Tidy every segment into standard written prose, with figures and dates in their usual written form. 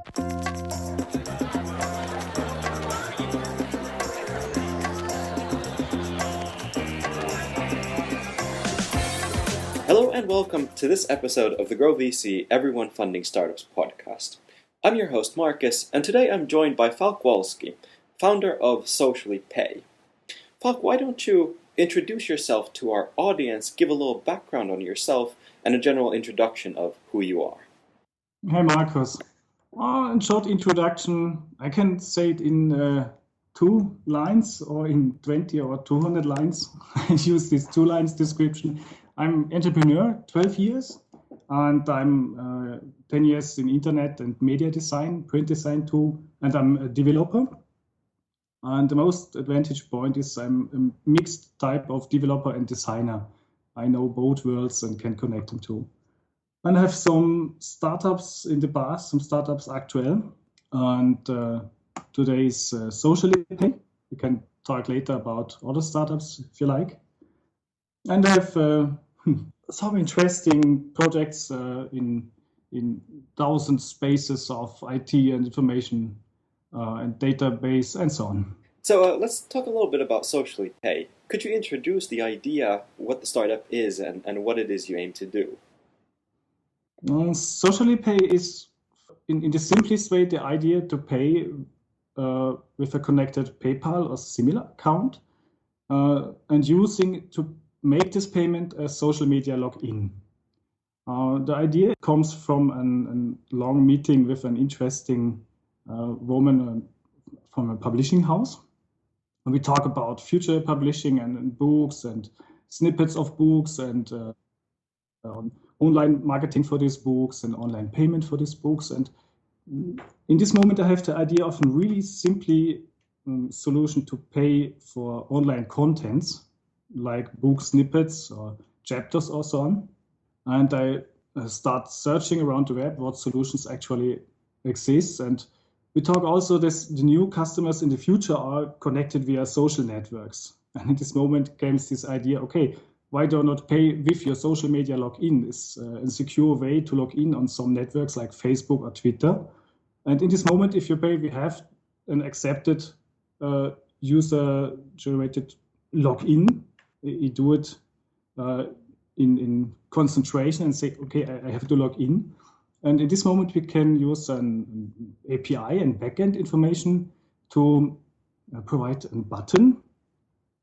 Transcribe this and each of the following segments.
Hello and welcome to this episode of the GrowVC Everyone Funding Startups podcast. I'm your host Marcus, and today I'm joined by Falk Wolsky, founder of SociallyPay. Falk, why don't you introduce yourself to our audience, give a little background on yourself, and a general introduction of who you are. Hi Marcus. In short introduction, I can say it in 2 lines or in 20 or 200 lines. I use this 2 lines description. I'm entrepreneur, 12 years, and I'm 10 years in internet and media design, print design too, and I'm a developer. And the most advantage point is I'm a mixed type of developer and designer. I know both worlds and can connect them too. And I have some startups in the past, some startups actual, and today is SociallyPay. We can talk later about other startups if you like. And I have some interesting projects in 1,000 spaces of IT and information and database and so on. So let's talk a little bit about SociallyPay. Could you introduce the idea, what the startup is, and what it is you aim to do? SociallyPay is, in the simplest way, the idea to pay with a connected PayPal or similar account and using to make this payment a social media login. The idea comes from a long meeting with an interesting woman from a publishing house. And we talk about future publishing and books and snippets of books and online marketing for these books and online payment for these books. And in this moment, I have the idea of a really simply solution to pay for online contents like book snippets or chapters or so on. And I start searching around the web what solutions actually exist. And we talk also that the new customers in the future are connected via social networks. And in this moment comes this idea, okay, why do not pay with your social media login? It's a secure way to log in on some networks like Facebook or Twitter. And in this moment, if you pay, we have an accepted user-generated login. You do it in concentration and say, okay, I have to log in. And in this moment, we can use an API and backend information to provide a button,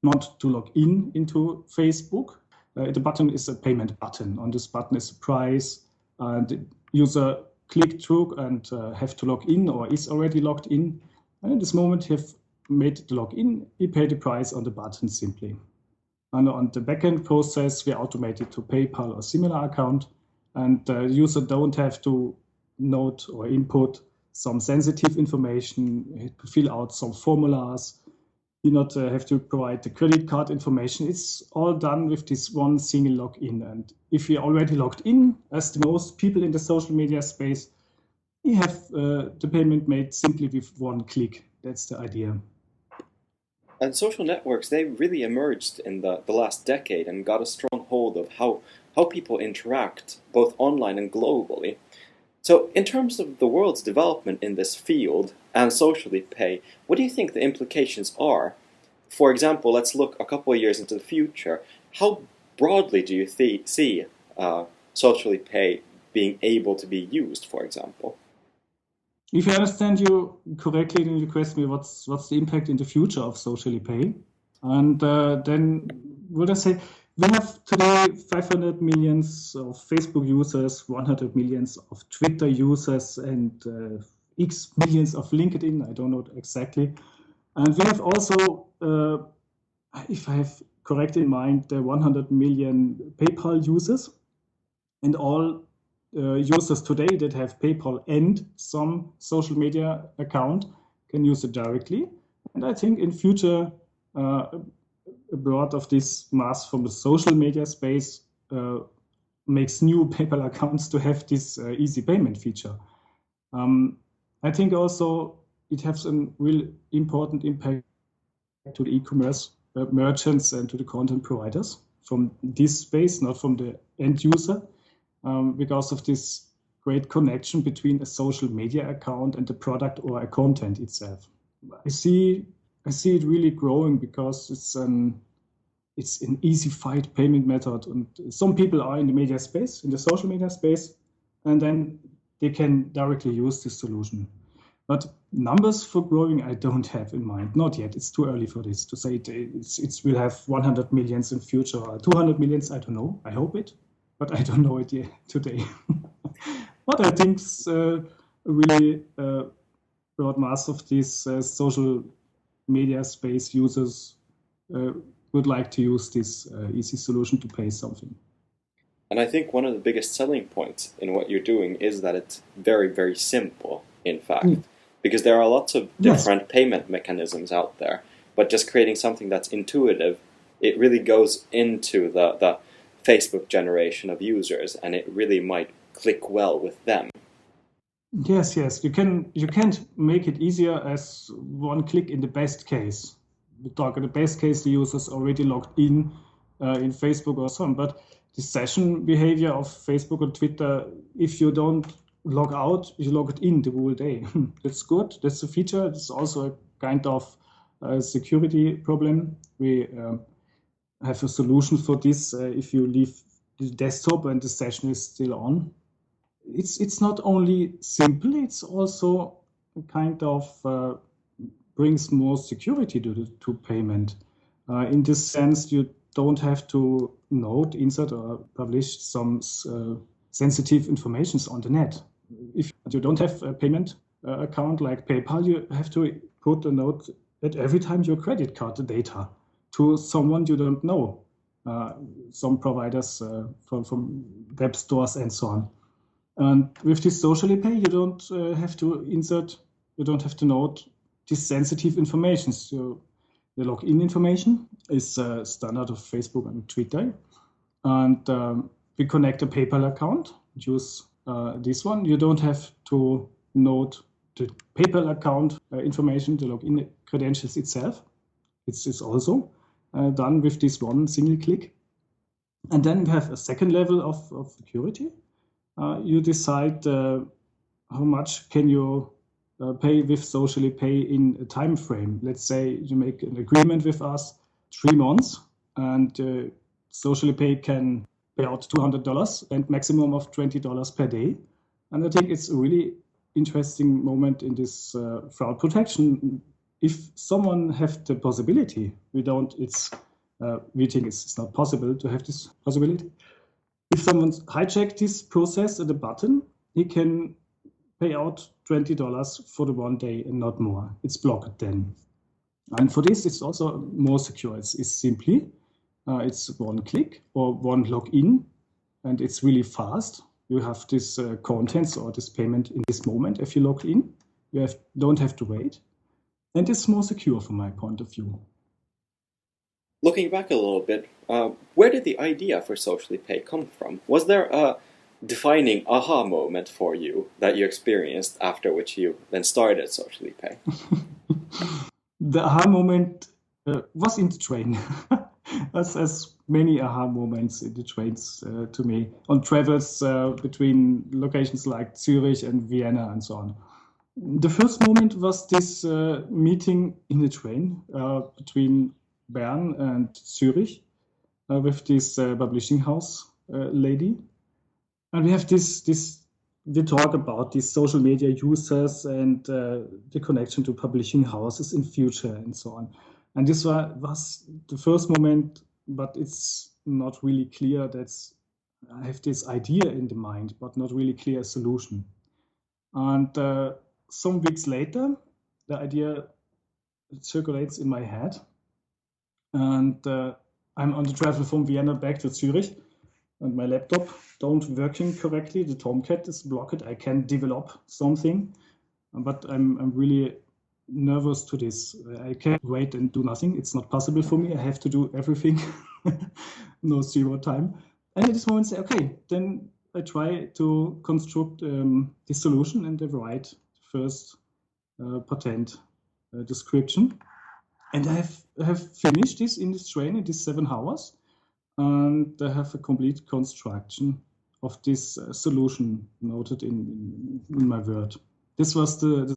not to log in into Facebook. The button is a payment button. On this button is a price, and the user click through and have to log in or is already logged in. And in this moment, you have made the login, you pay the price on the button simply. And on the backend process, we automate it to PayPal or similar account. And the user don't have to note or input some sensitive information, fill out some formulas. You not have to provide the credit card information. It's all done with this one single login. And if you're already logged in, as the most people in the social media space, you have the payment made simply with one click. That's the idea. And social networks, they really emerged in the last decade and got a strong hold of how people interact, both online and globally. So in terms of the world's development in this field and SociallyPay, what do you think the implications are? For example, let's look a couple of years into the future. How broadly do you see SociallyPay being able to be used, for example? If I understand you correctly, then you question me what's the impact in the future of SociallyPay. And then would I say we have today 500 millions of Facebook users, 100 millions of Twitter users, and X millions of LinkedIn. I don't know exactly. And we have also, if I have correct in mind, the 100 million PayPal users, and all users today that have PayPal and some social media account can use it directly. And I think in future, abroad of this mass from the social media space makes new PayPal accounts to have this easy payment feature. I think also it has a real important impact to the e-commerce merchants and to the content providers from this space, not from the end user, because of this great connection between a social media account and the product or a content itself. I see it really growing because it's an easy fight payment method, and some people are in the media space, in the social media space, and then they can directly use this solution. But numbers for growing, I don't have in mind, not yet. It's too early for this to say it will have 100 millions in future, or 200 millions, I don't know. I hope it, but I don't know it yet today. What I think is really broad mass of these social media space users would like to use this easy solution to pay something. And I think one of the biggest selling points in what you're doing is that it's very, very simple, in fact, because there are lots of different payment mechanisms out there, but just creating something that's intuitive, it really goes into the Facebook generation of users, and it really might click well with them. Yes, you can't make it easier as one click in the best case. We talk in the best case, the user's already logged in Facebook or something, but the session behavior of Facebook and Twitter, if you don't log out, you log it in the whole day. That's good. That's a feature. It's also a kind of security problem. We have a solution for this. If you leave the desktop and the session is still on, it's not only simple. It's also a kind of brings more security to payment. In this sense, you don't have to note, insert, or publish some sensitive information on the net. If you don't have a payment account like PayPal, you have to put a note that every time your credit card data to someone you don't know, some providers from web stores and so on. And with this SociallyPay, you don't have to insert, you don't have to note this sensitive information. So the login information is standard of Facebook and Twitter. And we connect a PayPal account, use this one. You don't have to note the PayPal account information, the login credentials itself. It's also done with this one single click. And then we have a second level of security. You decide how much can you pay with SociallyPay in a time frame. Let's say you make an agreement with us 3 months, and SociallyPay can pay out $200 and maximum of $20 per day. And I think it's a really interesting moment in this fraud protection. If someone have the possibility, we think it's not possible to have this possibility. If someone hijack this process at a button, he can pay out $20 for the 1 day and not more. It's blocked then. And for this, it's also more secure. It's simply, it's one click or one login, and it's really fast. You have this contents or this payment in this moment. If you log in, you don't have to wait. And it's more secure from my point of view. Looking back a little bit, where did the idea for SociallyPay come from? Was there a defining aha moment for you that you experienced after which you then started SociallyPay? The aha moment was in the train. as many aha moments in the trains to me on travels between locations like Zurich and Vienna and so on. The first moment was this meeting in the train between Bern and Zurich with this publishing house lady. And we have we talk about these social media users and the connection to publishing houses in future and so on. And this was the first moment, but it's not really clear that I have this idea in the mind, but not really clear solution. And some weeks later, the idea circulates in my head. And I'm on the travel from Vienna back to Zurich, and my laptop don't working correctly. The Tomcat is blocked. I can develop something, but I'm really nervous to this. I can't wait and do nothing. It's not possible for me. I have to do everything. No zero time. And at this moment, say, okay, then I try to construct this solution and I write the first patent description. And I have finished this in this train in these 7 hours, and I have a complete construction of this solution noted in my Word. This was the